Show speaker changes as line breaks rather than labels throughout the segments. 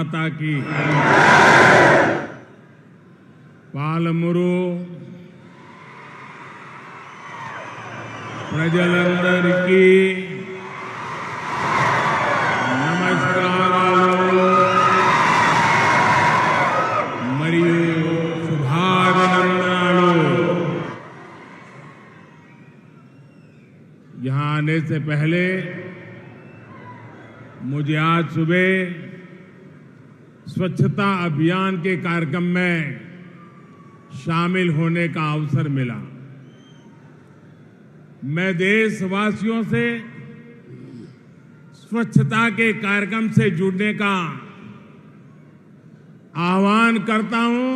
మాతా की పాలమూరు ప్రజలందరికీ నమస్కారాలు మరియు శుభాభినందనలు। यहाँ आने से पहले मुझे आज सुबह स्वच्छता अभियान के कार्यक्रम में शामिल होने का अवसर मिला। मैं देशवासियों से स्वच्छता के कार्यक्रम से जुड़ने का आह्वान करता हूं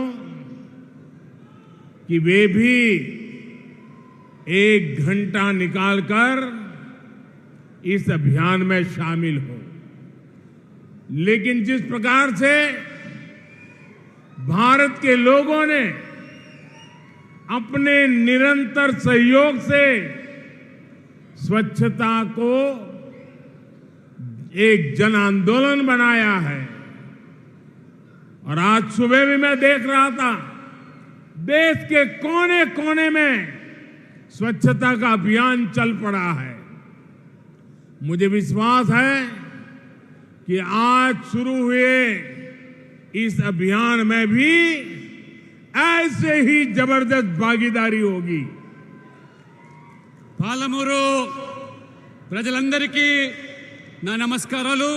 कि वे भी 1 घंटा निकालकर इस अभियान में शामिल हो। लेकिन जिस प्रकार से भारत के लोगों ने अपने निरंतर सहयोग से स्वच्छता को एक जन आंदोलन बनाया है, और आज सुबह भी मैं देख रहा था देश के कोने कोने में स्वच्छता का अभियान चल पड़ा है। मुझे विश्वास है कि आज शुरू हुए इस अभियान में भी ऐसे ही जबरदस्त भागीदारी होगी।
పాలమూరు ప్రజలందరికీ నా నమస్కారాలు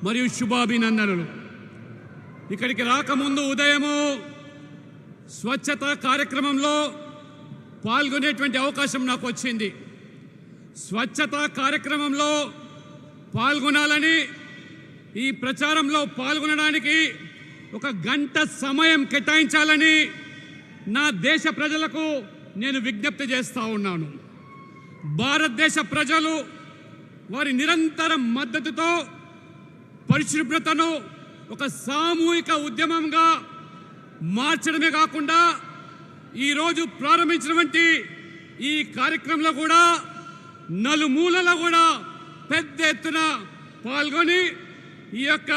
మరియు శుభాభినందనలు। ఇక్కడికి రాకముందు ఉదయము స్వచ్ఛత కార్యక్రమంలో పాల్గొనేటువంటి అవకాశం నాకు వచ్చింది। స్వచ్ఛత కార్యక్రమంలో పాల్గొనాలని, ఈ ప్రచారంలో పాల్గొనడానికి 1 గంట సమయం కేటాయించాలని నా దేశ ప్రజలకు నేను విజ్ఞప్తి చేస్తా ఉన్నాను। భారతదేశ ప్రజలు వారి నిరంతర మద్దతుతో పరిశుభ్రతను ఒక సామూహిక ఉద్యమంగా మార్చడమే కాకుండా ఈరోజు ప్రారంభించినటువంటి ఈ కార్యక్రమంలో కూడా నలుమూలలా కూడా పెద్ద ఎత్తున పాల్గొని ఈ యొక్క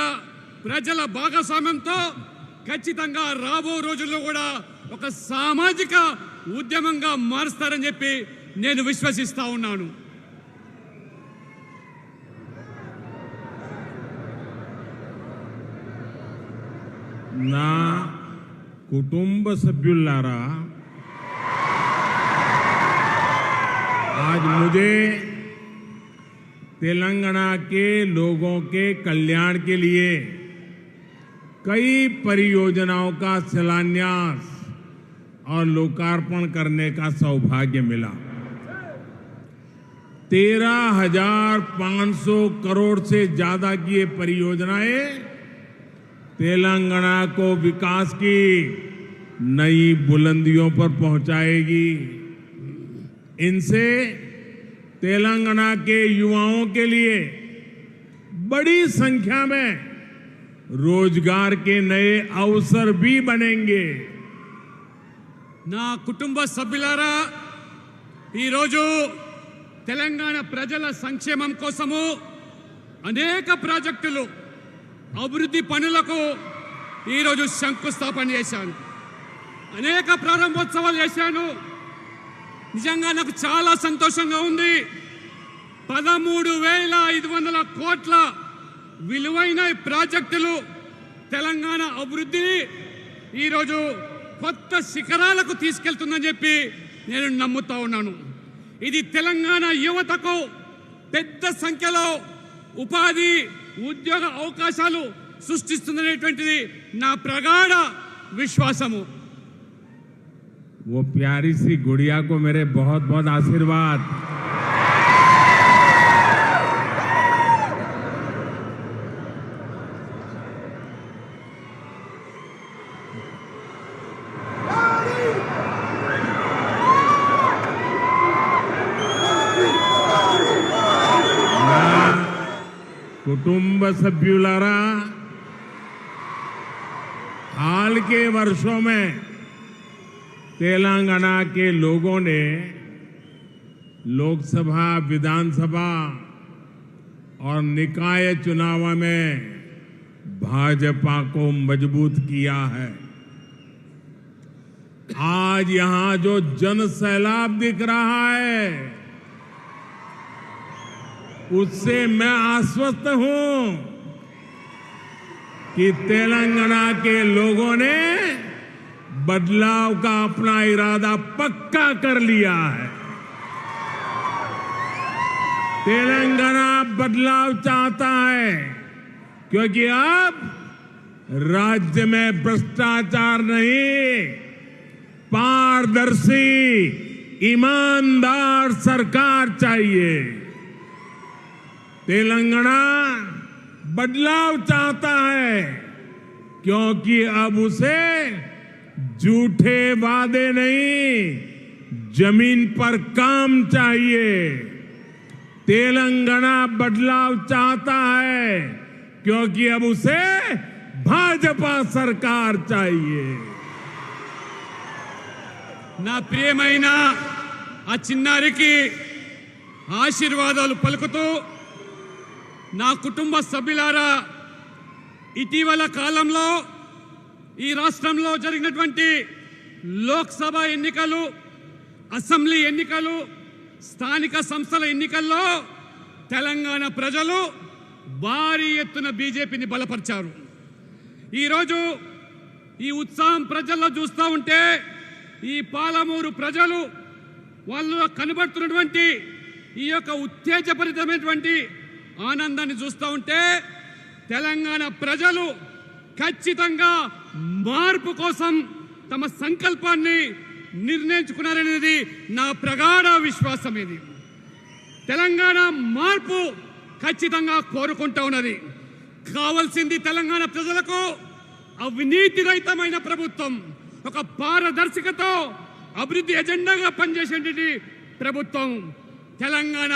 ప్రజల భాగస్వామ్యంతో ఖచ్చితంగా రాబో రోజుల్లో కూడా ఒక సామాజిక ఉద్యమంగా మారుస్తారని చెప్పి నేను విశ్వసిస్తా ఉన్నాను।
నా కుటుంబ సభ్యులారా, आज मुझे तेलंगाना के लोगों के कल्याण के लिए कई परियोजनाओं का शिलान्यास और लोकार्पण करने का सौभाग्य मिला। 13,500 करोड़ से ज्यादा की ये परियोजनाएं तेलंगाना को विकास की नई बुलंदियों पर पहुंचाएगी। इनसे तेलंगाना के युवाओं के लिए बड़ी संख्या में रोजगार के नए अवसर भी बनेंगे।
నా కుటుంబ సభ్యులారా, ఈరోజు తెలంగాణ ప్రజల సంక్షేమం కోసము అనేక ప్రాజెక్టులు, అభివృద్ధి పనులకు ఈరోజు శంకుస్థాపన చేశాను, అనేక ప్రారంభోత్సవాలు చేశాను। నిజంగా నాకు చాలా సంతోషంగా ఉంది। 13,500 కోట్ల విలువైన ప్రాజెక్టులు తెలంగాణ అభివృద్ధిని ఈరోజు కొత్త శిఖరాలకు తీసుకెళ్తుందని చెప్పి నేను నమ్ముతా ఉన్నాను। ఇది తెలంగాణ యువతకు పెద్ద సంఖ్యలో ఉపాధి, ఉద్యోగ అవకాశాలు సృష్టిస్తుందనేటువంటిది నా ప్రగాఢ విశ్వాసము।
वो प्यारी सी गुड़िया को मेरे बहुत बहुत आशीर्वाद। कुटुंब सभ्युलारा, हाल के वर्षों में तेलंगाना के लोगों ने लोकसभा, विधानसभा और निकाय चुनाव में भाजपा को मजबूत किया है। आज यहां जो जन सैलाब दिख रहा है, उससे मैं आश्वस्त हूं कि तेलंगाना के लोगों ने बदलाव का अपना इरादा पक्का कर लिया है। तेलंगाना बदलाव चाहता है, क्योंकि अब राज्य में भ्रष्टाचार नहीं, पारदर्शी ईमानदार सरकार चाहिए। तेलंगाना बदलाव चाहता है, क्योंकि अब उसे झूठे वादे नहीं, जमीन पर काम चाहिए। तेलंगाना बदलाव चाहता है, क्योंकि अब उसे भाजपा सरकार चाहिए।
నా ప్రియమైన ఆ చిన్నారికి ఆశీర్వాదాలు పలుకుతూ, నా కుటుంబ సభ్యులారా, ఇటీవల కాలంలో ఈ రాష్ట్రంలో జరిగినటువంటి లోక్సభ ఎన్నికలు, అసెంబ్లీ ఎన్నికలు, స్థానిక సంస్థల ఎన్నికల్లో తెలంగాణ ప్రజలు భారీ ఎత్తున బీజేపీని బలపరిచారు. ఈరోజు ఈ ఉత్సాహం ప్రజల్లో చూస్తూ ఉంటే, ఈ పాలమూరు ప్రజలు వాళ్ళు కనబడుతున్నటువంటి ఈ యొక్క ఉత్తేజభరితమైనటువంటి ఆనందాన్ని చూస్తూ ఉంటే, తెలంగాణ ప్రజలు ఖచ్చితంగా మార్పు కోసం తమ సంకల్పాన్ని నిర్ణయించుకున్నారనేది నా ప్రగాఢ విశ్వాసం. ఇది తెలంగాణ మార్పు ఖచ్చితంగా కోరుకుంటూ ఉన్నది. కావాల్సింది తెలంగాణ ప్రజలకు అవినీతి రహితమైన ప్రభుత్వం, ఒక పారదర్శకత అభివృద్ధి ఎజెండాగా పనిచేసేటువంటి ప్రభుత్వం. తెలంగాణ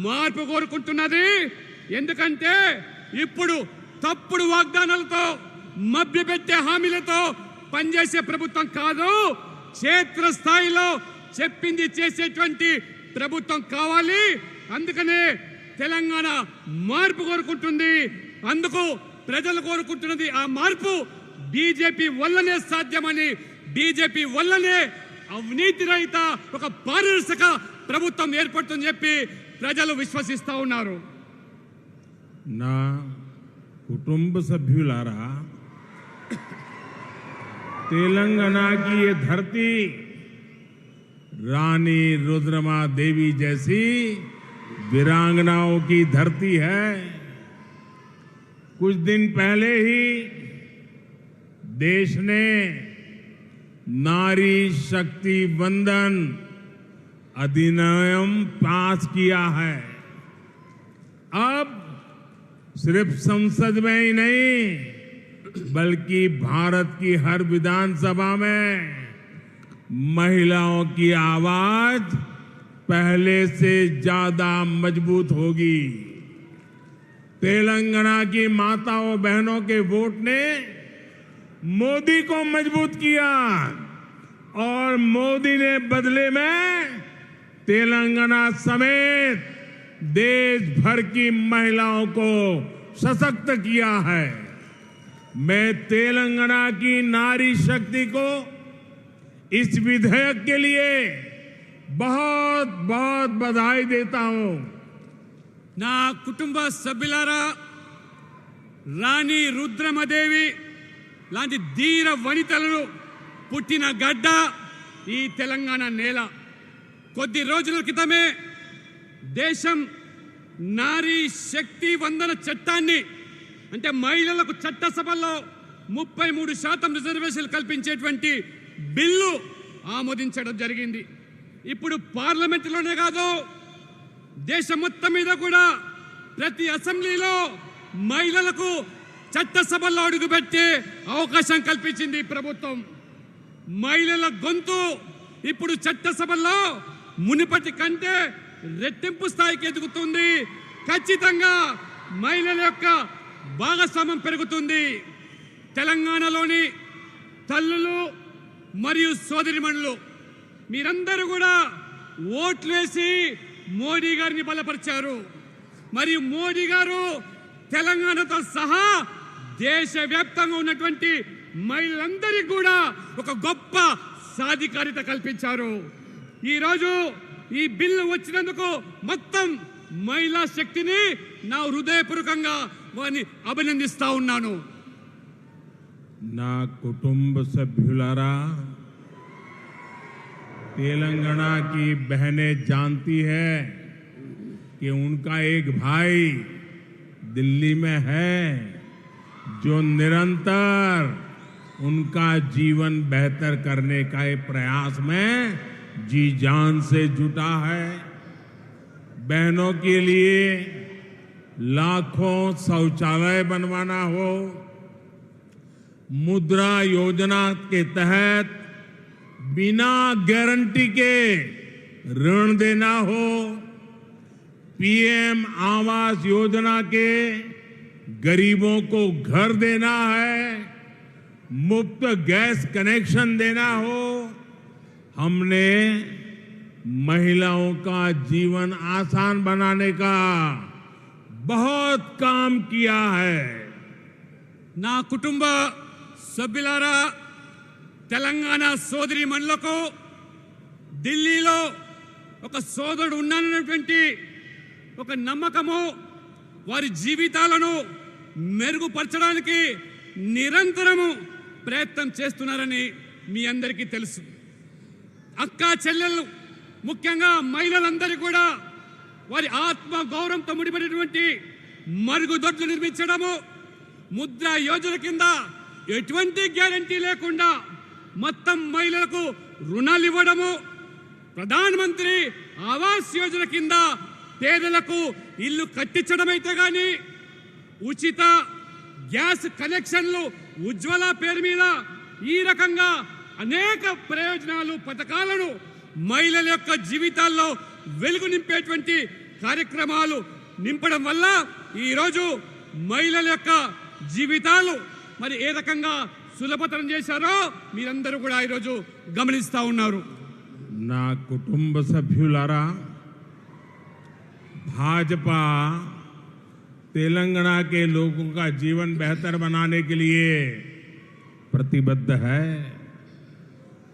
మార్పు కోరుకుంటున్నది. ఎందుకంటే ఇప్పుడు తప్పుడు వాగ్దానాలతో, మభ్యపెట్టే హామీలతో పనిచేసే ప్రభుత్వం కాదు, క్షేత్రస్థాయిలో చెప్పింది చేసేటువంటి ప్రభుత్వం కావాలి. అందుకనే తెలంగాణ మార్పు కోరుకుంటుంది. అందుకు ప్రజలు కోరుకుంటున్నది ఆ మార్పు బీజేపీ వల్లనే సాధ్యమని, బీజేపీ వల్లనే అవినీతి రహిత ఒక పారదర్శక ప్రభుత్వం ఏర్పడుతుందని చెప్పి ప్రజలు విశ్వసిస్తూ ఉన్నారు.
నా కుటుంబ సభ్యులారా, तेलंगाना की ये धरती रानी रुद्रमा देवी जैसी वीरांगनाओं की धरती है। कुछ दिन पहले ही देश ने नारी शक्ति वंदन अधिनियम पास किया है। अब सिर्फ संसद में ही नहीं, बल्कि भारत की हर विधानसभा में महिलाओं की आवाज पहले से ज्यादा मजबूत होगी। तेलंगाना की माताओं बहनों के वोट ने मोदी को मजबूत किया, और मोदी ने बदले में तेलंगाना समेत देश भर की महिलाओं को सशक्त किया है। मैं तेलंगाना की नारी शक्ति को इस विधेयक के लिए बहुत बहुत बधाई देता हूं।
నా కుటుంబ సభ్యులారా, రాణి రుద్రమదేవి లాంటి ధీర వనితలను పుట్టిన గడ్డ ఈ తెలంగాణ నేల. కొద్ది రోజుల క్రితమే దేశం నారీ శక్తి వందన చట్టాన్ని, అంటే మహిళలకు చట్టసభల్లో 33% రిజర్వేషన్లు కల్పించేటువంటి బిల్లు ఆమోదించడం జరిగింది. ఇప్పుడు పార్లమెంటులోనే కాదు, దేశం మొత్తం మీద కూడా ప్రతి అసెంబ్లీలో మహిళలకు చట్టసభల్లో అడుగుపెట్టే అవకాశం కల్పించింది ప్రభుత్వం. మహిళల గొంతు ఇప్పుడు చట్టసభల్లో మునుపటి కంటే రెట్టింపు స్థాయికి ఎదుగుతుంది. ఖచ్చితంగా మహిళల యొక్క భాగస్వామ్యం పెరుగుతుంది. తెలంగాణలోని తల్లులు మరియు సోదరిమణులు మీరందరూ కూడా ఓట్లు వేసి మోడీ గారిని బలపరిచారు. మరియు మోడీ గారు తెలంగాణతో సహా దేశవ్యాప్తంగా ఉన్నటువంటి మహిళలందరికీ కూడా ఒక గొప్ప సాధికారిత కల్పించారు. ఈరోజు ఈ బిల్లు వచ్చినందుకు మొత్తం మహిళా శక్తిని నా హృదయపూర్వకంగా వారిని అభినందిస్తా ఉన్నాను.
నా కుటుంబ సభ్యులారా, तेलंगाना की बहनें जानती है कि उनका एक भाई दिल्ली में है जो निरंतर उनका जीवन बेहतर करने का एक प्रयास में जी जान से जुटा है। बहनों के लिए लाखों शौचालय बनवाना हो, मुद्रा योजना के तहत बिना गारंटी के ऋण देना हो, पीएम आवास योजना के गरीबों को घर देना है, मुफ्त गैस कनेक्शन देना हो, हमने महिलाओं का जीवन आसान बनाने का बहुत काम किया है।
నా కుటుంబ సభ్యులారా, తెలంగాణ సోదరి మనులకు ఢిల్లీలో ఒక సోదరుడు ఉన్నానన్నటువంటి ఒక నమ్మకము, వారి జీవితాలను మెరుగుపరచడానికి నిరంతరము ప్రయత్నం చేస్తున్నారని మీ అందరికీ తెలుసు. అక్కా చెల్లెళ్ళు, ముఖ్యంగా మహిళలందరూ కూడా వారి ఆత్మ గౌరవంతో ముడిపడినటువంటి మరుగుదొడ్లు నిర్మించడము, ముద్రా యోజన కింద ఎటువంటి గ్యారంటీ లేకుండా మొత్తం మహిళలకు రుణాలు ఇవ్వడము, ప్రధానమంత్రి ఆవాస్ యోజన కింద పేదలకు ఇల్లు కట్టించడమైతే గాని, ఉచిత గ్యాస్ కనెక్షన్లు ఉజ్వల పేరు మీద ఈ రకంగా అనేక ప్రయోజనాలు, పథకాలను మహిళల యొక్క జీవితాల్లో వెలుగు నింపేటువంటి కార్యక్రమాలు నింపడం వల్ల ఈరోజు మహిళల యొక్క జీవితాలు మరి ఏ రకంగా సులభతరం చేశారో మీరందరూ కూడా ఈరోజు గమనిస్తా ఉన్నారు.
నా కుటుంబ సభ్యులారా, भाजपा तेलंगाना के लोगों का जीवन बेहतर बनाने के लिए प्रतिबद्ध है।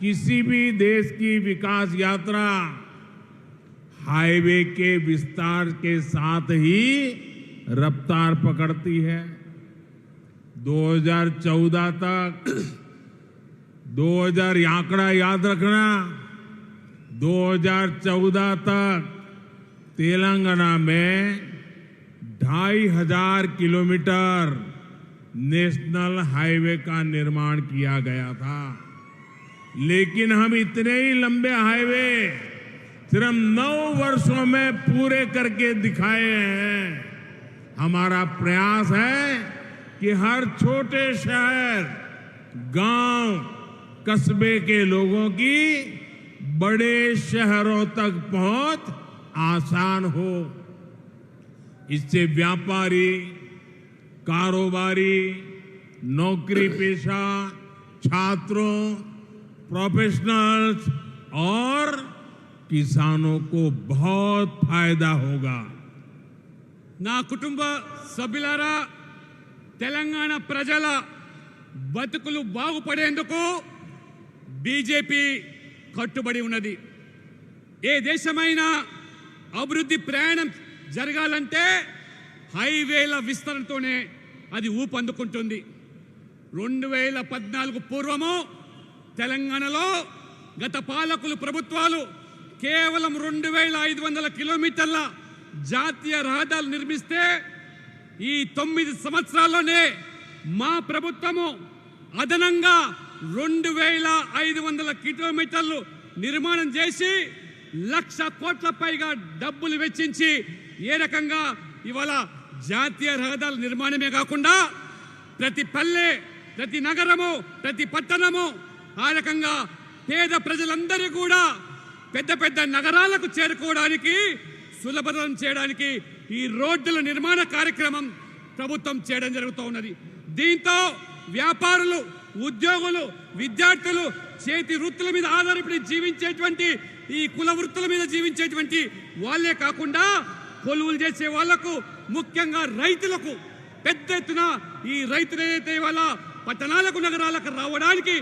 किसी भी देश की विकास यात्रा हाईवे के विस्तार के साथ ही रफ्तार पकड़ती है। 2014 तक 2000 आंकड़ा याद रखना, 2014 तक तेलंगाना में 2500 किलोमीटर नेशनल हाईवे का निर्माण किया गया था। लेकिन हम इतने ही लंबे हाईवे सिर्फ 9 वर्षों में पूरे करके दिखाए हैं। हमारा प्रयास है कि हर छोटे शहर, गांव, कस्बे के लोगों की बड़े शहरों तक पहुंच आसान हो। इससे व्यापारी, कारोबारी, नौकरी पेशा, छात्रों, प्रोफेशनल्स और किसानों को बहुत फायदा होगा।
నా కుటుంబ సభ్యులారా, తెలంగాణ ప్రజల బతుకులు బాగుపడేందుకు బీజేపీ కట్టుబడి ఉన్నది. ఏ దేశమైనా అభివృద్ధి ప్రయాణం జరగాలంటే హైవేల విస్తరణతోనే అది ఊపందుకుంటుంది. 2014 పూర్వము తెలంగాణలో గత పాలకులు ప్రభుత్వాలు కేవలం 2500 కిలోమీటర్ల జాతీయ రహదారులు నిర్మిస్తే ఈ 9 సంవత్సరాల్లోనే మా ప్రభుత్వము అదనంగా 2500 కిలోమీటర్లు నిర్మాణం చేసి 1,00,000 కోట్ల పైగా డబ్బులు వెచ్చించి ఏ రకంగా ఇవాళ జాతీయ రహదారుల నిర్మాణమే కాకుండా ప్రతి పల్లె, ప్రతి నగరము, ప్రతి పట్టణము ఆ రకంగా పేద ప్రజలందరూ కూడా పెద్ద పెద్ద నగరాలకు చేరుకోవడానికి సులభతరం చేయడానికి ఈ రోడ్డుల నిర్మాణ కార్యక్రమం ప్రభుత్వం చేయడం జరుగుతూ ఉన్నది. దీంతో వ్యాపారులు, ఉద్యోగులు, విద్యార్థులు, చేతి వృత్తుల మీద ఆధారపడి జీవించేటువంటి ఈ కుల వృత్తుల మీద జీవించేటువంటి వాళ్ళే కాకుండా కొలువులు చేసే వాళ్లకు, ముఖ్యంగా రైతులకు పెద్ద ఎత్తున ఈ రైతులు ఏదైతే ఇవాళ పట్టణాలకు నగరాలకు రావడానికి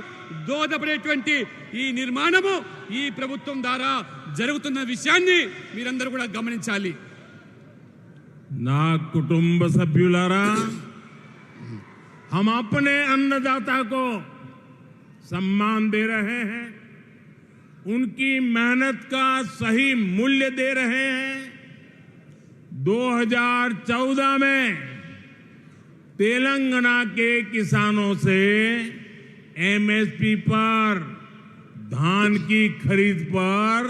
దోహదపడేటువంటి ఈ నిర్మాణము ఈ ప్రభుత్వం ద్వారా జరుగుతున్న విషయాన్ని మీరందరూ కూడా గమనించాలి.
నా కుటుంబ సభ్యులారా, हम अपने अन्नदाता को सम्मान दे रहे हैं, उनकी मेहनत का सही मूल्य दे रहे हैं. 2014 में तेलंगाना के किसानों से एमएसपी पर धान की खरीद पर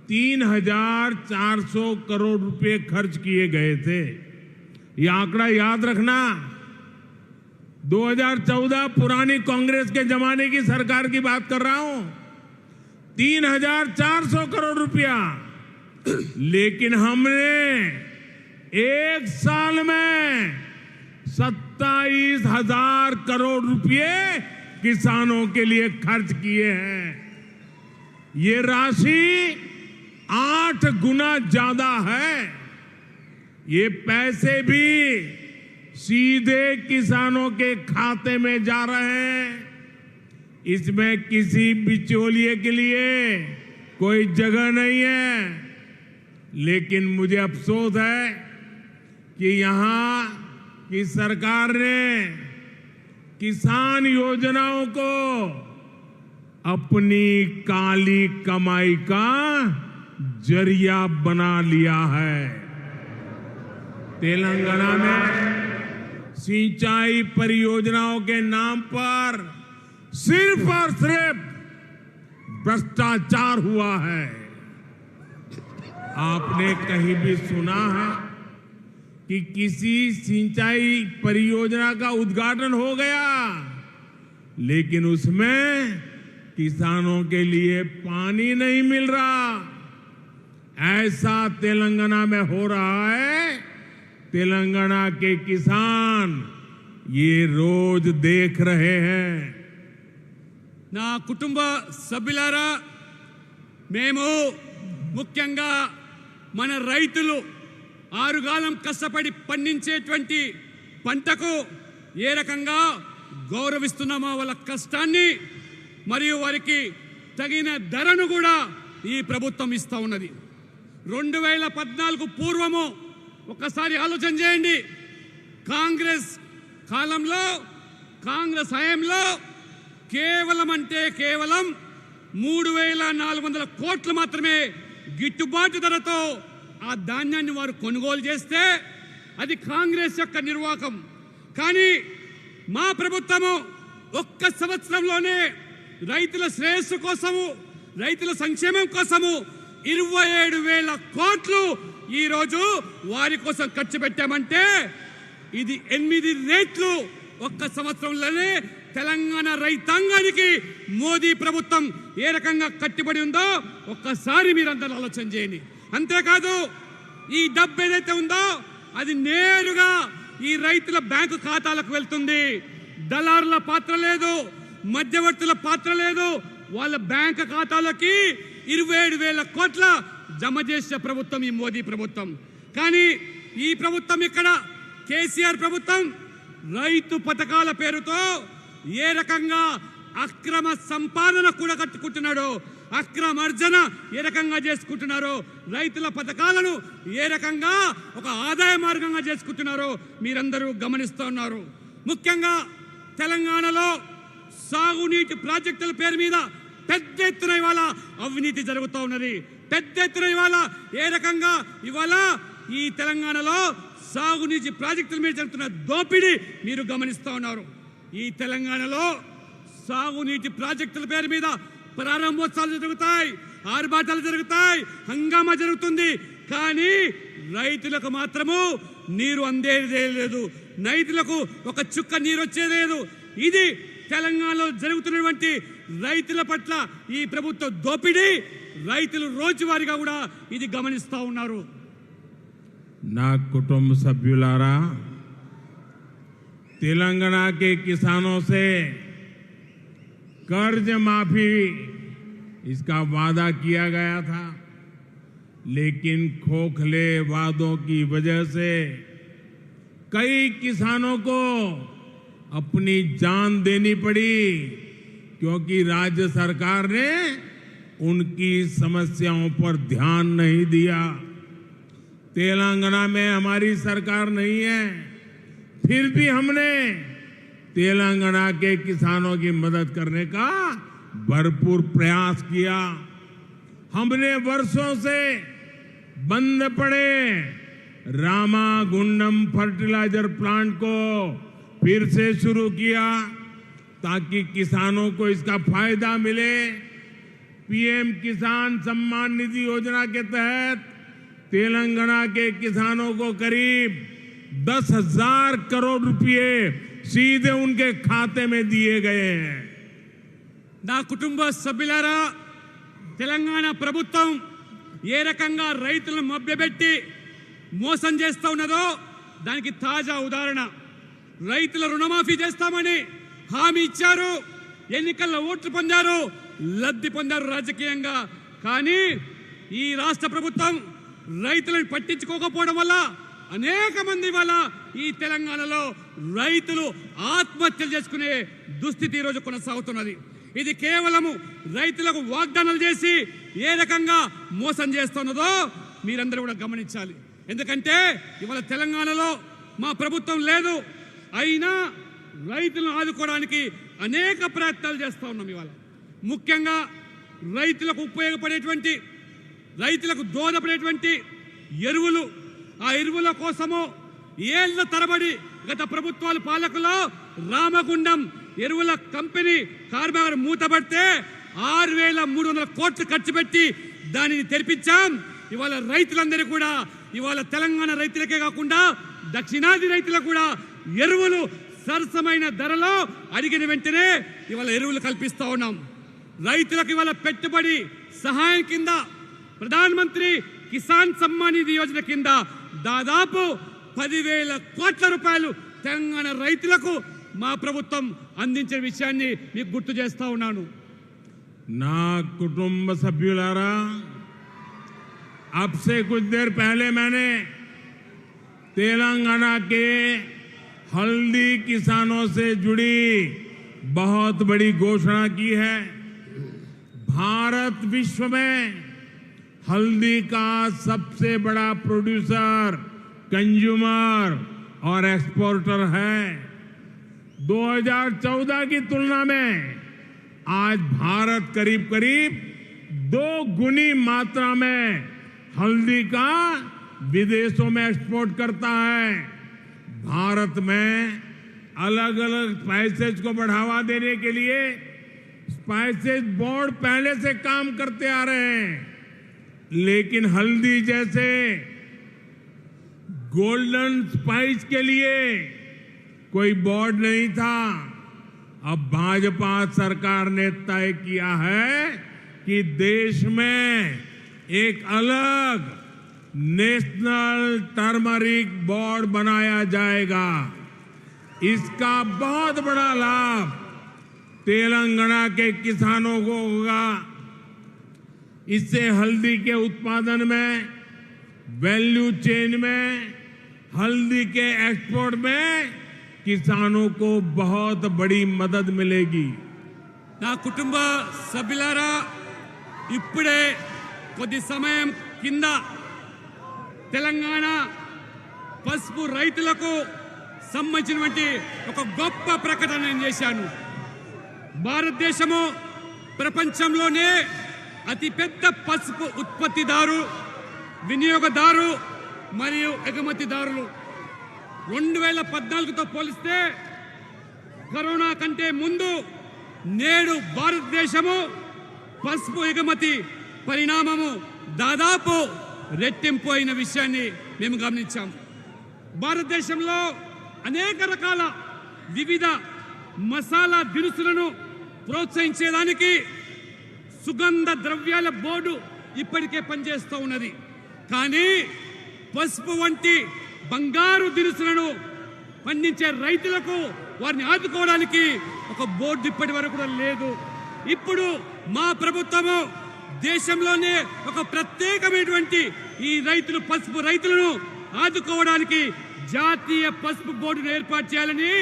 3,400 करोड़ रुपए खर्च किए गए थे. ये आंकड़ा याद रखना. 2014 पुरानी कांग्रेस के जमाने की सरकार की बात कर रहा हूं. 3,400 करोड़ रुपया. लेकिन हमने एक साल में 27,000 करोड़ रुपए किसानों के लिए खर्च किए हैं. ये राशि 8 गुना ज्यादा है. ये पैसे भी सीधे किसानों के खाते में जा रहे हैं. इसमें किसी बिचौलिए के लिए कोई जगह नहीं है. लेकिन मुझे अफसोस है कि यहां की सरकार ने किसान योजनाओं को अपनी काली कमाई का जरिया बना लिया है. तेलंगाना में सिंचाई परियोजनाओं के नाम पर सिर्फ और सिर्फ भ्रष्टाचार हुआ है. आपने कहीं भी सुना है कि किसी सिंचाई परियोजना का उद्घाटन हो गया लेकिन उसमें किसानों के लिए पानी नहीं मिल रहा? ऐसा तेलंगाना में हो रहा है. तेलंगाना के किसान ये रोज देख रहे हैं.
నా కుటుంబ సభ్యులారా, మేము ముఖ్యంగా మన రైతులు ఆరుగాలం కష్టపడి పండించేటువంటి పంటకు ఏ రకంగా గౌరవిస్తున్నామో వాళ్ళ కష్టాన్ని మరియు వారికి తగిన ధరను కూడా ఈ ప్రభుత్వం ఇస్తా ఉన్నది. 2014 పూర్వము ఒక్కసారి ఆలోచన చేయండి. కాంగ్రెస్ కాలంలో, కాంగ్రెస్ హయాంలో కేవలం 3,400 కోట్లు మాత్రమే గిట్టుబాటు ధరతో ఆ ధాన్యాన్ని వారు కొనుగోలు చేస్తే అది కాంగ్రెస్ యొక్క నిర్వాహకం. కానీ మా ప్రభుత్వము ఒక్క సంవత్సరంలోనే రైతుల శ్రేయస్సు కోసము, రైతుల సంక్షేమం కోసము 27,000 కోట్లు ఈరోజు వారి కోసం ఖర్చు పెట్టామంటే ఇది 8 రెట్లు ఒక్క సంవత్సరంలోనే తెలంగాణ రైతాంగానికి మోదీ ప్రభుత్వం ఏ రకంగా కట్టుబడి ఉందో ఒక్కసారి మీరందరూ ఆలోచన చేయండి. అంతేకాదు ఈ డబ్బు ఏదైతే ఉందో అది నేరుగా ఈ రైతుల బ్యాంకు ఖాతాలకు వెళ్తుంది. దళారుల పాత్ర లేదు, మధ్యవర్తుల పాత్ర లేదు. వాళ్ళ బ్యాంకు ఖాతాలోకి 27,000 కోట్ల జమ చేసే ప్రభుత్వం ఈ మోదీ ప్రభుత్వం. కానీ ఈ ప్రభుత్వం ఇక్కడ కేసీఆర్ ప్రభుత్వం రైతు పథకాల పేరుతో ఏ రకంగా అక్రమ సంపాదన కూడా కట్టుకుంటున్నాడో, అక్రమ అర్జన ఏ రకంగా చేసుకుంటున్నారో, రైతుల పథకాలను ఏ రకంగా ఒక ఆదాయ మార్గంగా చేసుకుంటున్నారో మీరందరూ గమనిస్తూ ఉన్నారు. ముఖ్యంగా తెలంగాణలో సాగునీటి ప్రాజెక్టుల పేరు మీద పెద్ద ఎత్తున ఇవాళ అవినీతి జరుగుతూ ఉన్నది. పెద్ద ఎత్తున ఇవాళ ఏ రకంగా ఇవాళ ఈ తెలంగాణలో సాగునీటి ప్రాజెక్టుల మీద జరుగుతున్న దోపిడీ మీరు గమనిస్తూ ఉన్నారు. ఈ తెలంగాణలో సాగునీటి ప్రాజెక్టుల పేరు మీద ప్రారంభోత్సవాలు జరుగుతాయి, ఆర్భాటాలు జరుగుతాయి, హంగామా జరుగుతుంది. కానీ రైతులకు మాత్రము నీరు అందేదే లేదు, రైతులకు ఒక చుక్క నీరు వచ్చేదే లేదు. ఇది తెలంగాణలో జరుగుతున్నటువంటి రైతుల పట్ల ఈ ప్రభుత్వ దోపిడీ రైతులు రోజువారీగా కూడా ఇది గమనిస్తూ ఉన్నారు.
నా కుటుంబ సభ్యులారా, तेलंगाना के किसानों से कर्ज माफी इसका वादा किया गया था, लेकिन खोखले वादों की वजह से कई किसानों को अपनी जान देनी पड़ी क्योंकि राज्य सरकार ने उनकी समस्याओं पर ध्यान नहीं दिया। तेलंगाना में हमारी सरकार नहीं है, फिर भी हमने तेलंगाना के किसानों की मदद करने का भरपूर प्रयास किया। हमने वर्षों से बंद पड़े रामागुंडम फर्टिलाइजर प्लांट को फिर से शुरू किया ताकि किसानों को इसका फायदा मिले। पीएम किसान सम्मान निधि योजना के तहत तेलंगाना के किसानों को करीब 10,000 करोड़ रुपए सीधे उनके खाते में दिए गए हैं।
నా కుటుంబ సభ్యులారా, తెలంగాణ ప్రభుత్వం ఏ రకంగా రైతులను మభ్యపెట్టి మోసం చేస్తూ ఉన్నదో దానికి తాజా ఉదాహరణ. రైతుల రుణమాఫీ చేస్తామని హామీ ఇచ్చారు, ఎన్నికల్లో ఓట్లు పొందారు, లబ్ధి పొందారు రాజకీయంగా. కానీ ఈ రాష్ట్ర ప్రభుత్వం రైతులను పట్టించుకోకపోవడం వల్ల అనేక మంది వల్ల ఈ తెలంగాణలో రైతులు ఆత్మహత్యలు చేసుకునే దుస్థితి ఈరోజు కొనసాగుతున్నది. ఇది కేవలము రైతులకు వాగ్దానాలు చేసి ఏ రకంగా మోసం చేస్తున్నదో మీరందరూ కూడా గమనించాలి. ఎందుకంటే ఇవాళ తెలంగాణలో మా ప్రభుత్వం లేదు, అయినా రైతులను ఆదుకోవడానికి అనేక ప్రయత్నాలు చేస్తూ ఉన్నాం. ఇవాళ ముఖ్యంగా రైతులకు ఉపయోగపడేటువంటి, రైతులకు దోహదపడేటువంటి ఎరువులు, ఆ ఎరువుల కోసము ఏళ్ల తరబడి గత ప్రభుత్వాల పాలకులో రామగుండం ఎరువుల కంపెనీ కార్మికులు మూతపడితే 6,300 కోట్లు ఖర్చు పెట్టి దానిని తెరిపించాం. ఇవాళ రైతులందరూ కూడా, ఇవాళ తెలంగాణ రైతులకే కాకుండా దక్షిణాది రైతులకు కూడా ఎరువులు సరసమైన ధరలో అడిగిన వెంటనే ఇవాళ ఎరువులు కల్పిస్తూ ఉన్నాం. రైతులకు ఇవాళ పెట్టుబడి సహాయం కింద ప్రధానమంత్రి కిసాన్ సమ్మాన్ నిధి యోజన కింద దాదాపు 10,000 కోట్ల రూపాయలు తెలంగాణ రైతులకు మా ప్రభుత్వం అందించిన విషయాన్ని మీకు గుర్తు చేస్తా ఉన్నాను.
నా కుటుంబ సభ్యులారా, अब से कुछ देर पहले मैंने तेलंगाना के हल्दी किसानों से जुड़ी बहुत बड़ी घोषणा की है। भारत विश्व में हल्दी का सबसे बड़ा प्रोड्यूसर, कंज्यूमर और एक्सपोर्टर है। 2014 की तुलना में आज भारत करीब करीब 2 गुनी मात्रा में हल्दी का विदेशों में एक्सपोर्ट करता है। भारत में अलग अलग स्पाइसेज को बढ़ावा देने के लिए स्पाइसेज बोर्ड पहले से काम करते आ रहे हैं, लेकिन हल्दी जैसे गोल्डन स्पाइस के लिए कोई बोर्ड नहीं था। अब भाजपा सरकार ने तय किया है कि देश में एक अलग नेशनल टर्मरिक बोर्ड बनाया जाएगा। इसका बहुत बड़ा लाभ तेलंगाना के किसानों को होगा। इससे हल्दी के उत्पादन में, वैल्यू चेन में, हल्दी के एक्सपोर्ट में किसानों को बहुत बड़ी मदद मिलेगी।
నా కుటుంబ సభ్యులారా, ఇప్పుడే కొద్ది సమయం కింద తెలంగాణ పసుపు రైతులకు సంబంధించినటువంటి ఒక గొప్ప ప్రకటన నేను చేశాను. భారతదేశము ప్రపంచంలోనే అతిపెద్ద పసుపు ఉత్పత్తిదారు, వినియోగదారు మరియు ఎగుమతిదారులు. 2014తో పోలిస్తే కరోనా కంటే ముందు నేడు భారతదేశము పసుపు ఎగుమతి పరిణామము దాదాపు రెట్టింపు అయిన విషయాన్ని మేము గమనించాం. భారతదేశంలో అనేక రకాల వివిధ మసాలా దినుసులను ప్రోత్సహించేదానికి సుగంధ ద్రవ్యాల బోర్డు ఇప్పటికే పనిచేస్తూ ఉన్నది. కానీ పసుపు వంటి బంగారు దినుసులను పండించే రైతులకు వారిని ఆదుకోవడానికి ఒక బోర్డు ఇప్పటి వరకు కూడా లేదు. ఇప్పుడు మా ప్రభుత్వము దేశంలోనే ఒక ప్రత్యేకమైనటువంటి ఈ రైతులు, పసుపు రైతులను ఆదుకోవడానికి జాతీయ పసుపు బోర్డును ఏర్పాటు చేయాలని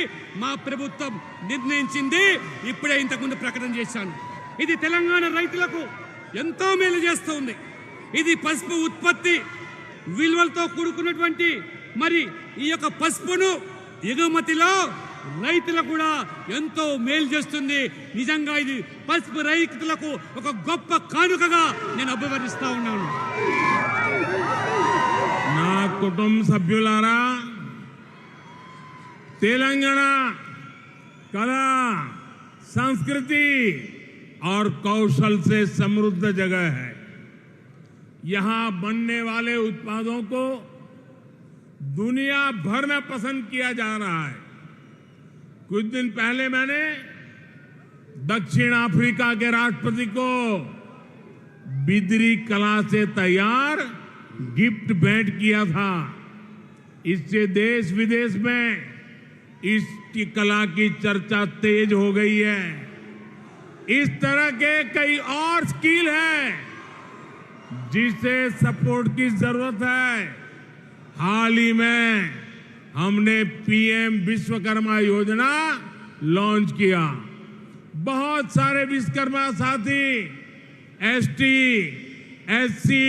మా ప్రభుత్వం నిర్ణయించింది. ఇప్పుడే ఇంతకుముందు ప్రకటన చేశాను. ఇది తెలంగాణ రైతులకు ఎంతో మేలు చేస్తుంది. ఇది పసుపు ఉత్పత్తి విలువలతో కూడుకున్నటువంటి మరి ఈ యొక్క పసుపును ఎగుమతిలో రైతులకు కూడా ఎంతో మేలు చేస్తుంది. నిజంగా ఇది పసుపు రైతులకు ఒక గొప్ప కానుకగా నేను అభివర్ణిస్తా ఉన్నాను.
నా కుటుంబ సభ్యులారా, तेलंगाना कला, संस्कृति और कौशल से समृद्ध जगह है। यहां बनने वाले उत्पादों को दुनिया भर में पसंद किया जा रहा है। कुछ दिन पहले मैंने दक्षिण अफ्रीका के राष्ट्रपति को बिदरी कला से तैयार गिफ्ट भेंट किया था। इससे देश विदेश में इसकी कला की चर्चा तेज हो गई है। इस तरह के कई और स्किल हैं जिसे सपोर्ट की जरूरत है। हाल ही में हमने पीएम विश्वकर्मा योजना लॉन्च किया। बहुत सारे विश्वकर्मा साथी एसटी, एससी,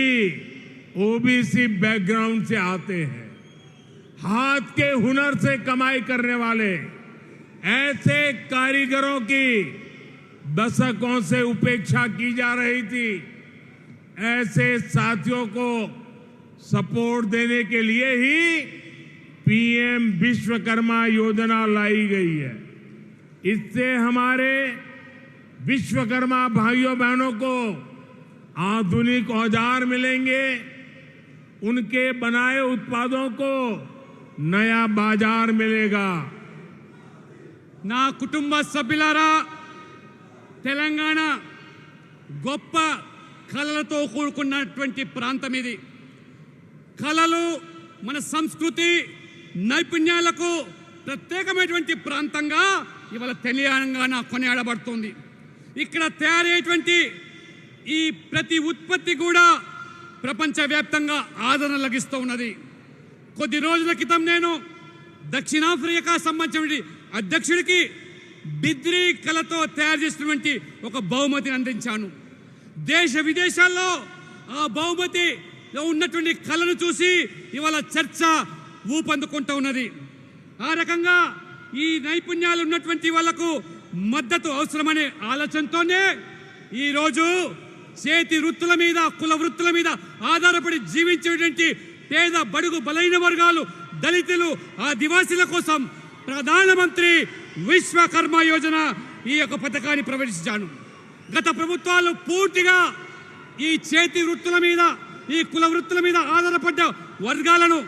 ओबीसी बैकग्राउंड से आते हैं। हाथ के हुनर से कमाई करने वाले ऐसे कारीगरों की दशकों से उपेक्षा की जा रही थी। ऐसे साथियों को सपोर्ट देने के लिए ही पीएम विश्वकर्मा योजना लाई गई है। इससे हमारे विश्वकर्मा भाइयों बहनों को आधुनिक औजार मिलेंगे। उनके बनाए उत्पादों को नया बाजार मिलेगा।
నా కుటుంబ సభ్యులారా, తెలంగాణ గొప్ప కళలతో కూడుకున్నటువంటి ప్రాంతం ఇది. కళలు మన సంస్కృతి నైపుణ్యాలకు ప్రత్యేకమైనటువంటి ప్రాంతంగా ఇవాళ తెలంగాణ కొనియాడబడుతుంది. ఇక్కడ తయారయ్యేటువంటి ఈ ప్రతి ఉత్పత్తి కూడా ప్రపంచవ్యాప్తంగా ఆదరణ లభిస్తూ ఉన్నది. కొద్ది రోజుల క్రితం నేను దక్షిణాఫ్రికా సంబంధించిన అధ్యక్షుడికి బిద్రీ కళతో తయారు చేసినటువంటి ఒక బహుమతిని అందించాను. దేశ విదేశాల్లో ఆ బహుమతిలో ఉన్నటువంటి కళను చూసి ఇవాళ చర్చ ఊపందుకుంటూ ఉన్నది. ఆ రకంగా ఈ నైపుణ్యాలు ఉన్నటువంటి వాళ్లకు మద్దతు అవసరమనే ఆలోచనతోనే ఈరోజు చేతి వృత్తుల మీద, కుల వృత్తుల మీద ఆధారపడి జీవించేటువంటి పేద బడుగు బలైన వర్గాలు, దళితులు, ఆదివాసీల కోసం ప్రధానమంత్రి విశ్వకర్మ యోజన ఈ యొక్క పథకాన్ని ప్రవేశించాను. గత ప్రభుత్వాలు పూర్తిగా ఈ చేతి వృత్తుల మీద, ఈ కుల వృత్తుల మీద ఆధారపడ్డ వర్గాలను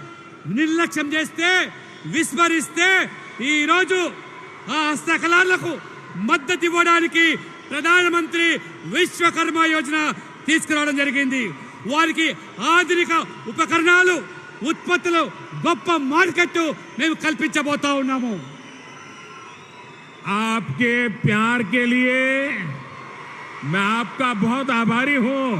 నిర్లక్ష్యం చేస్తే, విస్మరిస్తే ఈరోజు ఆ హస్తకళలకు మద్దతు ఇవ్వడానికి ప్రధానమంత్రి విశ్వకర్మ యోజన తీసుకురావడం జరిగింది. వారికి ఆధునిక ఉపకరణాలు, ఉత్పత్తులు, గొప్ప మార్కెట్ మేము కల్పించబోతా ఉన్నాము.
आपके प्यार के लिए मैं आपका बहुत आभारी हूं।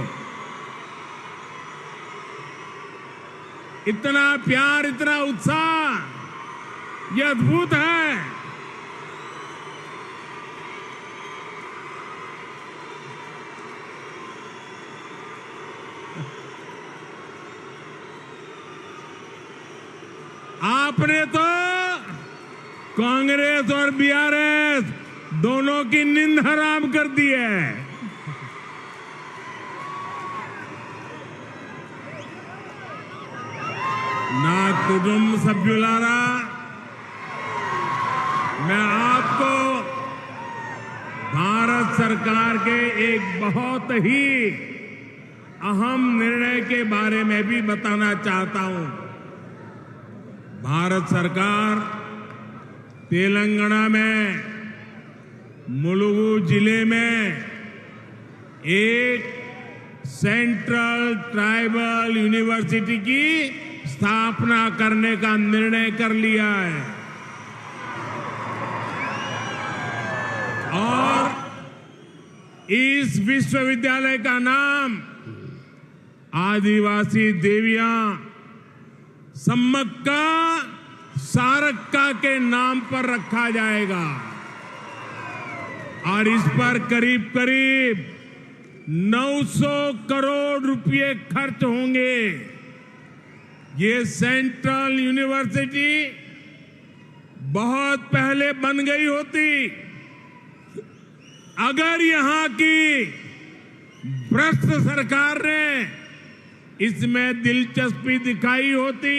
इतना प्यार, इतना उत्साह, ये अद्भुत है। आपने तो कांग्रेस और बीआरएस दोनों की नींद हराम कर दी है। ना कुटुंब सभ्युलारा, मैं आपको भारत सरकार के एक बहुत ही अहम निर्णय के बारे में भी बताना चाहता हूं। भारत सरकार तेलंगाना में मुलुगु जिले में एक सेंट्रल ट्राइबल यूनिवर्सिटी की स्थापना करने का निर्णय कर लिया है और इस विश्वविद्यालय का नाम आदिवासी देवियां सम्मक्का सारक्का के नाम पर रखा जाएगा और इस पर करीब करीब 900 करोड़ रुपए खर्च होंगे। ये सेंट्रल यूनिवर्सिटी बहुत पहले बन गई होती अगर यहां की भ्रष्ट सरकार ने इसमें दिलचस्पी दिखाई होती।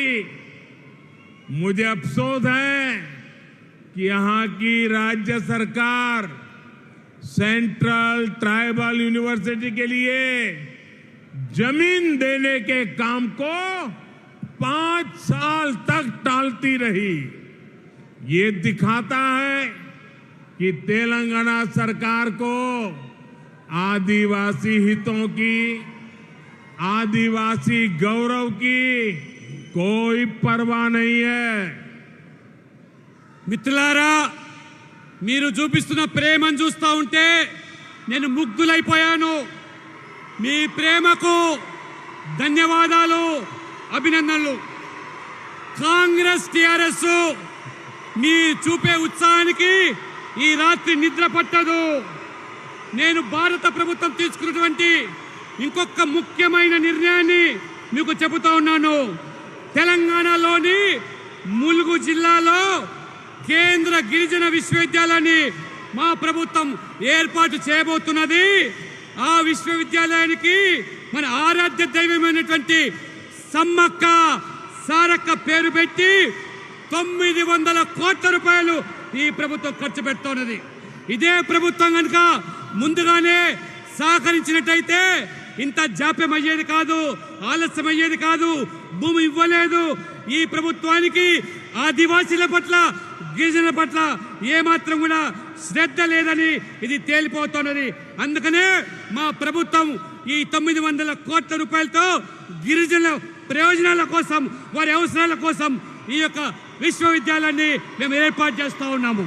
मुझे अफसोस है कि यहां की राज्य सरकार सेंट्रल ट्राइबल यूनिवर्सिटी के लिए जमीन देने के काम को 5 साल तक टालती रही। ये दिखाता है कि तेलंगाना सरकार को आदिवासी हितों की, आदिवासी गौरव की कोई परवाह नहीं है।
మిత్రులారా, మీరు చూపిస్తున్న ప్రేమను చూస్తూ ఉంటే నేను ముగ్ధులైపోయాను. మీ ప్రేమకు ధన్యవాదాలు, అభినందనలు. కాంగ్రెస్ టిఆర్ఎస్ మీ చూపే ఉత్సాహానికి ఈ రాత్రి నిద్ర పట్టదు. నేను భారత ప్రభుత్వం తీసుకున్నటువంటి ఇంకొక ముఖ్యమైన నిర్ణయాన్ని మీకు చెబుతా ఉన్నాను. తెలంగాణలోని ములుగు జిల్లాలో కేంద్ర గిరిజన విశ్వవిద్యాలయాన్ని మా ప్రభుత్వం ఏర్పాటు చేయబోతున్నది. ఆ విశ్వవిద్యాలయానికి మన ఆరాధ్య దైవమైనటువంటి సమ్మక్క సారక్క పేరు పెట్టి 900 కోట్ల రూపాయలు ఈ ప్రభుత్వం ఖర్చు పెడుతున్నది. ఇదే ప్రభుత్వం కనుక ముందుగానే సహకరించినట్టయితే ఇంత జాప్యం అయ్యేది కాదు, ఆలస్యం అయ్యేది కాదు, భూమి ఇవ్వలేదు. ఈ ప్రభుత్వానికి ఆదివాసీల పట్ల, గిరిజనుల పట్ల ఏమాత్రం కూడా శ్రద్ధ లేదని ఇది తేలిపోతున్నది. అందుకనే మా ప్రభుత్వం ఈ 900 కోట్ల రూపాయలతో గిరిజనుల ప్రయోజనాల కోసం, వారి అవసరాల కోసం ఈ యొక్క విశ్వవిద్యాలయాన్ని మేము ఏర్పాటు చేస్తూ ఉన్నాము.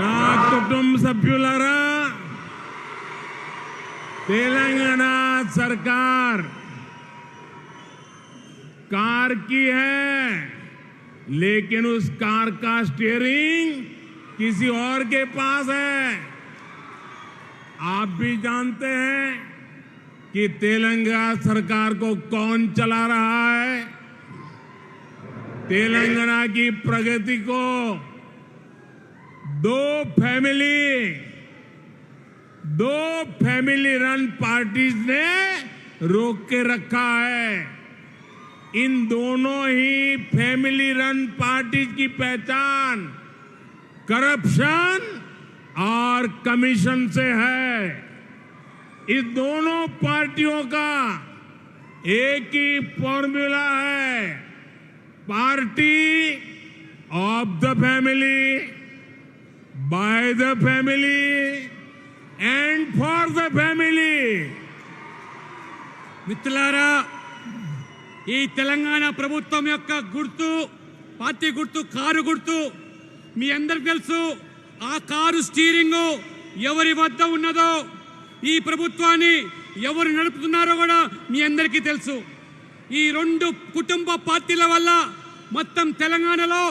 నా కుటుంబ సభ్యులారా, तेलंगाना सरकार कार की है, लेकिन उस कार का स्टीयरिंग किसी और के पास है। आप भी जानते हैं कि तेलंगाना सरकार को कौन चला रहा है। तेलंगाना की प्रगति को दो फैमिली रन पार्टीज ने रोक के रखा है। इन दोनों ही फैमिली रन पार्टीज की पहचान करप्शन और कमीशन से है। इस दोनों पार्टियों का एक ही फॉर्मूला है, party of the family, by the family and for the family.
మిత్రులారా, ఈ తెలంగాణ ప్రభుత్వం యొక్క గుర్తు, పార్టీ గుర్తు కారు గుర్తు. మీ అందరికీ తెలుసు ఆ కారు స్టీరింగ్ ఎవరి వద్ద ఉన్నదో, ఈ ప్రభుత్వాన్ని ఎవరు నడుపుతున్నారో కూడా మీ అందరికీ తెలుసు. ఈ రెండు కుటుంబ పార్టీల వల్ల మొత్తం తెలంగాణలో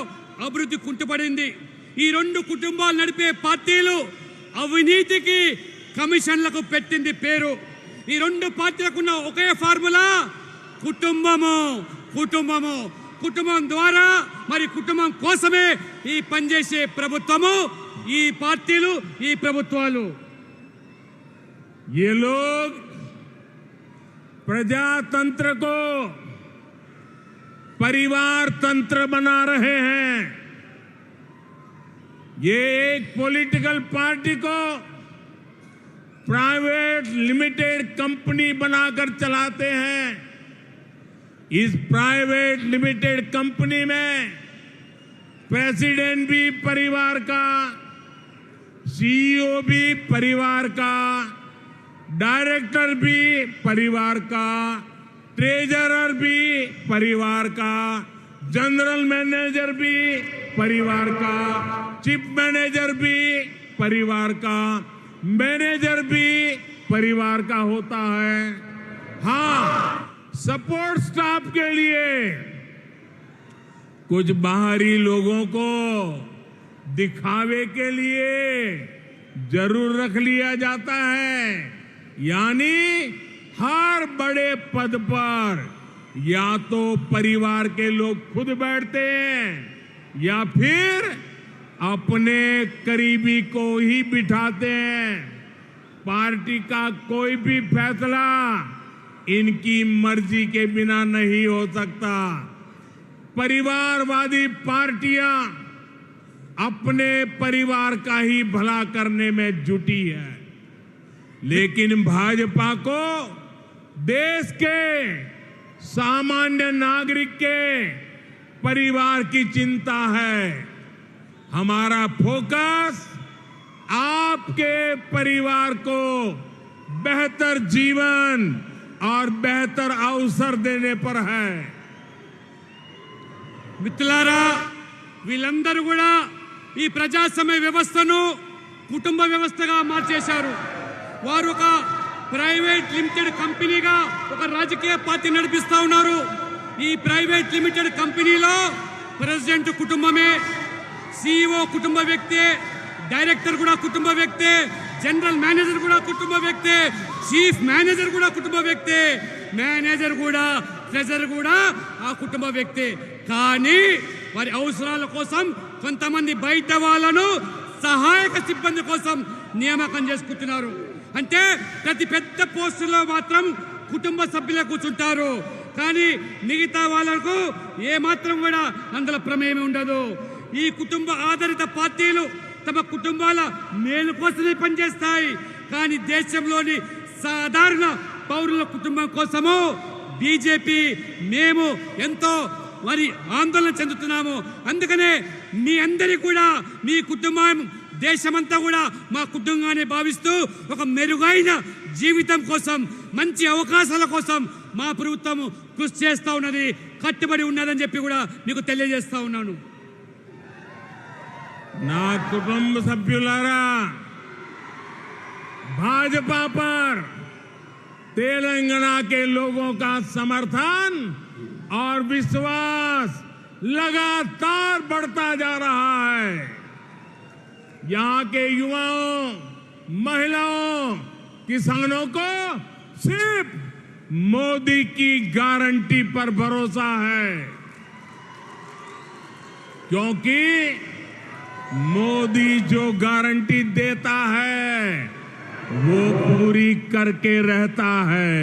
అభివృద్ధి కుంటుపడింది. ఈ రెండు కుటుంబాలు నడిపే పార్టీలు అవినీతికి, కమిషన్లకు పెట్టింది పేరు. ఈ రెండు పార్టీలకు ఉన్న ఒకే ఫార్ములా కుటుంబము. కుటుంబం ద్వారా, మరి కుటుంబం కోసమే ఈ పనిచేసే ప్రభుత్వము, ఈ పార్టీలు, ఈ ప్రభుత్వాలు.
ये लोग प्रजातंत्र को परिवार तंत्र बना रहे हैं। ये एक पॉलिटिकल पार्टी को प्राइवेट लिमिटेड कंपनी बनाकर चलाते हैं। इस प्राइवेट लिमिटेड कंपनी में प्रेसिडेंट भी परिवार का, सीईओ भी परिवार का, डायरेक्टर भी परिवार का, ट्रेजरर भी परिवार का, जनरल मैनेजर भी परिवार का, चीफ मैनेजर भी परिवार का, मैनेजर भी परिवार का होता है। हाँ, सपोर्ट स्टाफ के लिए कुछ बाहरी लोगों को दिखावे के लिए जरूर रख लिया जाता है, यानी हर बड़े पद पर या तो परिवार के लोग खुद बैठते हैं या फिर अपने करीबी को ही बिठाते हैं। पार्टी का कोई भी फैसला इनकी मर्जी के बिना नहीं हो सकता। परिवारवादी पार्टियां अपने परिवार का ही भला करने में जुटी है, लेकिन भाजपा को देश के सामान्य नागरिक के परिवार की चिंता है। हमारा फोकस आपके परिवार को बेहतर जीवन और बेहतर अवसर देने पर है।
మిత్రులారా, వీళ్ళందరూ కూడా ఈ ప్రజాస్వామ్య వ్యవస్థను కుటుంబ వ్యవస్థగా మార్చేశారు. వారు ఒక ప్రైవేట్ లిమిటెడ్ కంపెనీగా ఒక రాజకీయ పార్టీ నడిపిస్తా ఉన్నారు. ఈ ప్రైవేట్ లిమిటెడ్ కంపెనీలో ప్రెసిడెంట్ కుటుంబమే, CEO కుటుంబ వ్యక్తే, డైరెక్టర్ కూడా కుటుంబ వ్యక్తే, జనరల్ మేనేజర్ కూడా కుటుంబ వ్యక్తే, చీఫ్ మేనేజర్ కూడా కుటుంబ వ్యక్తే, మేనేజర్ కూడా ట్రెజరర్ కూడా ఆ కుటుంబ వ్యక్తే. కానీ వారి అవసరాల కోసం కొంతమంది బయట వాళ్ళను సహాయక సిబ్బంది కోసం నియామకం చేసుకుంటున్నారు. అంటే ప్రతి పెద్ద పోస్టులో మాత్రం కుటుంబ సభ్యులే కూర్చుంటారు, కానీ మిగతా వాళ్ళకు ఏమాత్రం కూడా అందులో ప్రమేయం ఉండదు. ఈ కుటుంబ ఆధారిత పార్టీలు తమ కుటుంబాల మేలు కోసమే పనిచేస్తాయి, కానీ దేశంలోని సాధారణ పౌరుల కుటుంబం కోసము బీజేపీ మేము ఎంతో మరి ఆందోళన చెందుతున్నాము. అందుకనే మీ అందరి కూడా మీ కుటుంబం దేశమంతా కూడా మా కుటుంబాన్ని భావిస్తూ ఒక మెరుగైన జీవితం కోసం, మంచి అవకాశాల కోసం మా ప్రభుత్వం కృషి చేస్తూ ఉన్నది, కట్టుబడి ఉన్నదని చెప్పి కూడా మీకు తెలియజేస్తా ఉన్నాను.
నా కుటుంబ సభ్యులారా, भाजपा पर तेलंगाना के लोगों का समर्थन और विश्वास लगातार बढ़ता जा रहा है। यहाँ के युवाओं, महिलाओं, किसानों को सिर्फ मोदी की गारंटी पर भरोसा है, क्योंकि मोदी जो गारंटी देता है वो पूरी करके रहता है।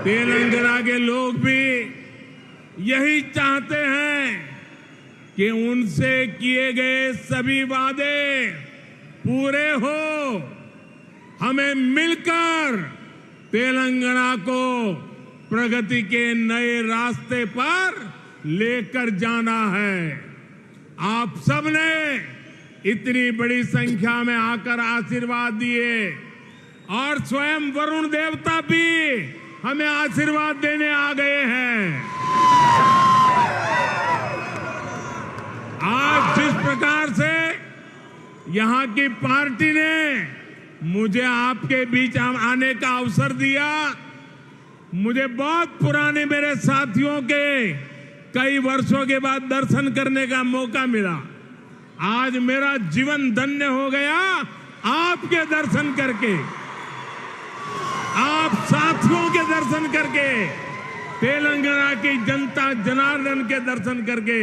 तेलंगाना के लोग भी यही चाहते हैं कि उनसे किए गए सभी वादे पूरे हो। हमें मिलकर तेलंगाना को प्रगति के नए रास्ते पर लेकर जाना है। आप सबने इतनी बड़ी संख्या में आकर आशीर्वाद दिए और स्वयं वरुण देवता भी हमें आशीर्वाद देने आ गए हैं। आज जिस प्रकार से यहाँ की पार्टी ने मुझे आपके बीच आने का अवसर दिया, मुझे बहुत पुराने मेरे साथियों के कई वर्षों के बाद दर्शन करने का मौका मिला। आज मेरा जीवन धन्य हो गया आपके दर्शन करके, आप साथियों के दर्शन करके, तेलंगाना की जनता जनार्दन के दर्शन करके।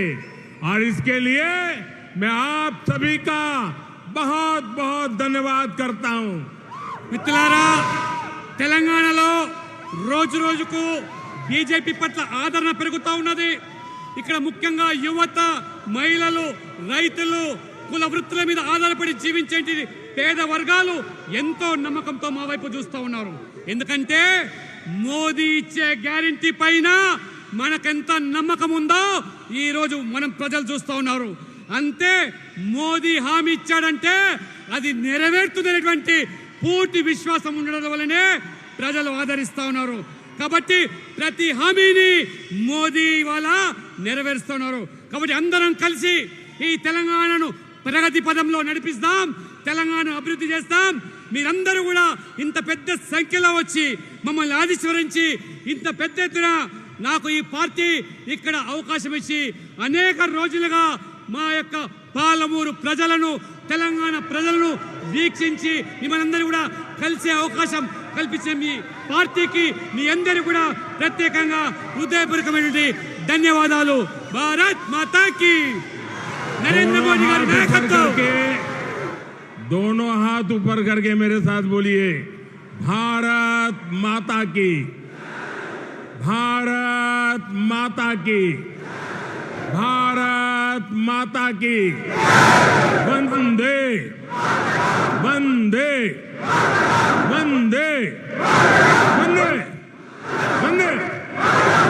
और इसके लिए मैं आप सभी का बहुत बहुत धन्यवाद करता हूं।
మిత్రులారా, తెలంగాణలో రోజు రోజుకు బీజేపీ పట్ల ఆదరణ పెరుగుతూ ఉన్నది. ఇక్కడ ముఖ్యంగా యువత, మహిళలు, రైతులు, కుల వృత్తుల మీద ఆధారపడి జీవించే పేద వర్గాలు ఎంతో నమ్మకంతో మా వైపు చూస్తూ ఉన్నారు. ఎందుకంటే మోదీ ఇచ్చే గ్యారెంటీ పైన మనకెంత నమ్మకం ఉందో ఈ రోజు మనం ప్రజలు చూస్తూ ఉన్నారు. అంతే, మోదీ హామీ ఇచ్చాడంటే అది నెరవేరుతుందనేటువంటి పూర్తి విశ్వాసం ఉండడం వల్లనే ప్రజలు ఆదరిస్తూ ఉన్నారు. కాబట్టి ప్రతి హామీని మోదీ వాళ్ళ నెరవేరుస్తున్నారు. కాబట్టి అందరం కలిసి ఈ తెలంగాణను ప్రగతి పదంలో నడిపిస్తాం, తెలంగాణ అభివృద్ధి చేస్తాం. మీరందరూ కూడా ఇంత పెద్ద సంఖ్యలో వచ్చి మమ్మల్ని ఆశీర్వదించి ఇంత పెద్ద ఎత్తున నాకు ఈ పార్టీ ఇక్కడ అవకాశం ఇచ్చి అనేక రోజులుగా మా యొక్క పాలమూరు ప్రజలను తెలంగాణ ప్రజలను వీక్షించి మిమ్మల్ని కూడా కలిసే అవకాశం కల్పించే మీ పార్టీకి మీ అందరూ కూడా ప్రత్యేకంగా హృదయపూర్వకమైనటువంటి ధన్యవాదాలు. భారత్ మాతా की नरेंद्र मोदी గారి నాయకత్వం.
दोनों हाथ ऊपर करके मेरे साथ बोलिए भारत माता की, भारत माता की, भारत माता की. वंदे वंदे वंदे वंदे वंदे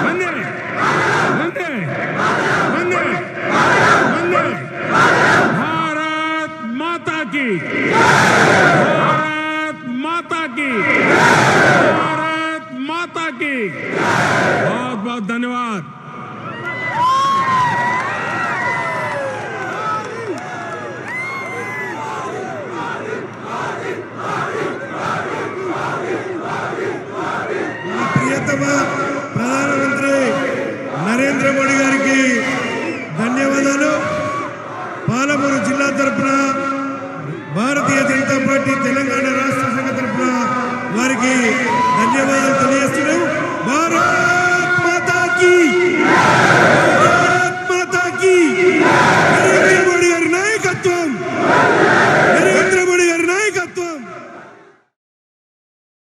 वंदे वंदे वंदे वंदे. भारत माता की, भारत माता की, भारत माता की. बहुत बहुत धन्यवाद.
ప్రియతమ ప్రధానమంత్రి నరేంద్ర మోడీ గారికి ధన్యవాదాలు. పాలమూరు జిల్లా తరపున